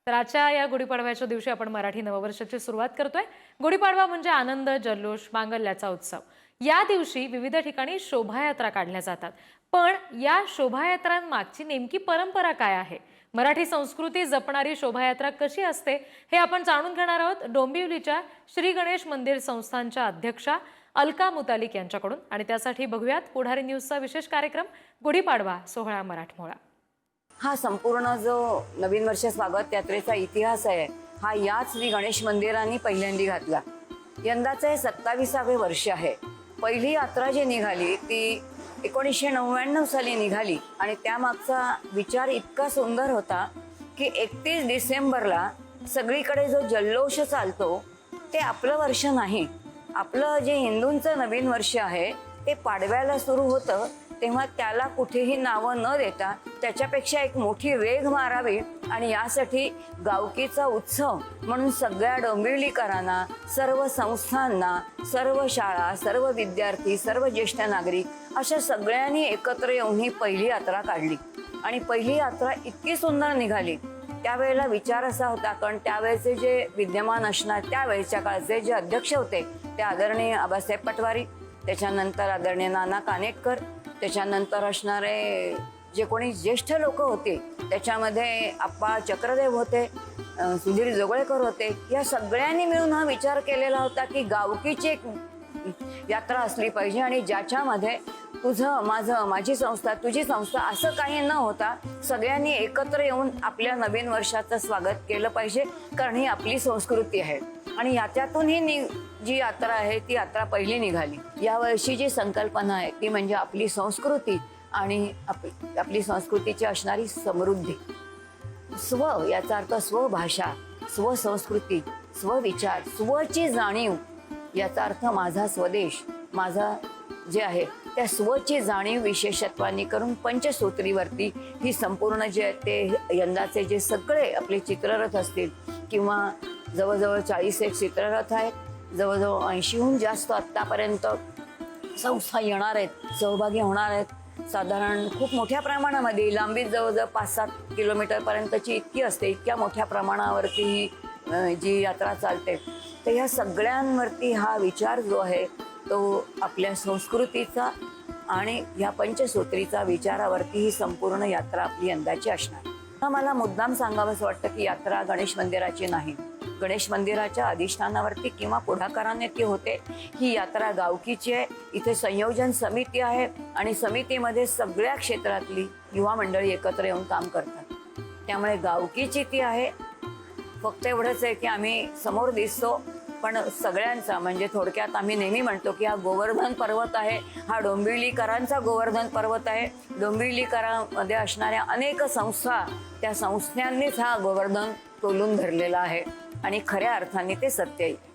तर आजच्या या गुढीपाडव्याच्या दिवशी आपण मराठी नववर्षाची सुरुवात करतोय। गुढीपाडवा म्हणजे आनंद, जल्लोष, मांगल्याचा उत्सव। या दिवशी विविध ठिकाणी शोभायात्रा काढल्या जातात। पण या शोभायात्रांमागची नेमकी परंपरा काय आहे? मराठी संस्कृती जपणारी शोभायात्रा कशी असते हे आपण जाणून घेणार आहोत डोंबिवलीच्या श्री गणेश मंदिर संस्थानच्या अध्यक्षा अलका मुतालिक यांच्याकडून। आणि त्यासाठी बघूयात पुढारी न्यूजचा विशेष कार्यक्रम गुढीपाडवा सोहळा मराठमोळा। हा संपूर्ण जो नवीन वर्ष स्वागत यात्रेचा इतिहास आहे हा याच श्री गणेश मंदिरांनी पहिल्यांदा घातला। यंदाचे हे 27वे वर्ष आहे। पहिली यात्रा जी निघाली ती 1999 साली निघाली आणि त्यामागचा विचार इतका सुंदर होता की 31 डिसेंबरला सगळीकडे जो जल्लोष चालतो ते आपलं वर्ष नाही, आपलं जे हिंदूंचं नवीन वर्ष आहे ते पाडव्याला सुरू होतं, तेव्हा त्याला कुठेही नावं न देता त्याच्यापेक्षा एक मोठी रेघ मारावी आणि यासाठी गावकीचा उत्सव म्हणून सगळ्या डोंबिवलीकरांना, सर्व संस्थांना, सर्व शाळा, सर्व विद्यार्थी, सर्व ज्येष्ठ नागरिक अशा सगळ्यांनी एकत्र येऊन ही पहिली यात्रा काढली। आणि पहिली यात्रा इतकी सुंदर निघाली। त्यावेळेला विचार असा होता, कारण त्यावेळेचे जे विद्यमान असणार त्यावेळेच्या काळचे जे अध्यक्ष होते ते आदरणीय आबासाहेब पटवारी, त्याच्यानंतर आदरणीय नाना कानेटकर, त्याच्यानंतर असणारे जे कोणी ज्येष्ठ लोक होते त्याच्यामध्ये आप्पा चक्रदेव होते, सुधीर जोगळेकर होते। या सगळ्यांनी मिळून हा विचार केलेला होता की गावकीची एक यात्रा असली पाहिजे आणि ज्याच्यामध्ये तुझं माझं, माझी संस्था तुझी संस्था असं काही न होता सगळ्यांनी एकत्र येऊन आपल्या नवीन वर्षाचं स्वागत केलं पाहिजे, कारण ही आपली संस्कृती आहे। आणि याच्यातून ही जी यात्रा आहे ती यात्रा पहिली निघाली। यावर्षी जी संकल्पना आहे ती म्हणजे आपली संस्कृती आणि आपली संस्कृतीची असणारी समृद्धी। स्व याचा अर्थ स्वभाषा, स्वसंस्कृती, स्वविचार, स्वची जाणीव, याचा अर्थ माझा स्वदेश, माझा जे आहे त्या स्वची जाणीव विशेषत्वाने करून पंचसूत्रीवरती ही संपूर्ण जे ते यंदाचे जे सगळे आपले चित्ररथ असतील किंवा जवळजवळ 40 चित्ररथ आहेत, जवळजवळ 80हून जास्त आत्तापर्यंत संस्था येणार आहेत, सहभागी होणार आहेत। साधारण खूप मोठ्या प्रमाणामध्ये लांबी जवळजवळ 5-7 किलोमीटरपर्यंतची इतकी असते, इतक्या मोठ्या प्रमाणावरती ही जी यात्रा चालते। तर ह्या सगळ्यांवरती हा विचार जो आहे तो आपल्या संस्कृतीचा आणि या पंचसूत्रीचा विचारावरती ही संपूर्ण यात्रा आपली यंदाची असणार। मला मुद्दाम सांगावंसं वाटतं की यात्रा गणेश मंदिराची नाही, गणेश मंदिराच्या अधिष्ठानावरती किंवा पुढाकाराने ती होते। ही यात्रा गावकीची आहे, इथे संयोजन समिती आहे आणि समितीमध्ये सगळ्या क्षेत्रातली युवा मंडळी एकत्र येऊन काम करतात। त्यामुळे गावकीची ती आहे। फक्त एवढंच आहे की आम्ही समोर दिसतो पण सगळ्यांचा म्हणजे थोडक्यात आम्ही नेहमी म्हणतो की हा गोवर्धन पर्वत आहे, हा डोंबिवलीकरांचा गोवर्धन पर्वत आहे। डोंबिवलीकरांमध्ये असणाऱ्या अनेक संस्था, त्या संस्थांनीच हा गोवर्धन तोलून धरलेला आहे आणि खऱ्या अर्थाने ते सत्य आहे।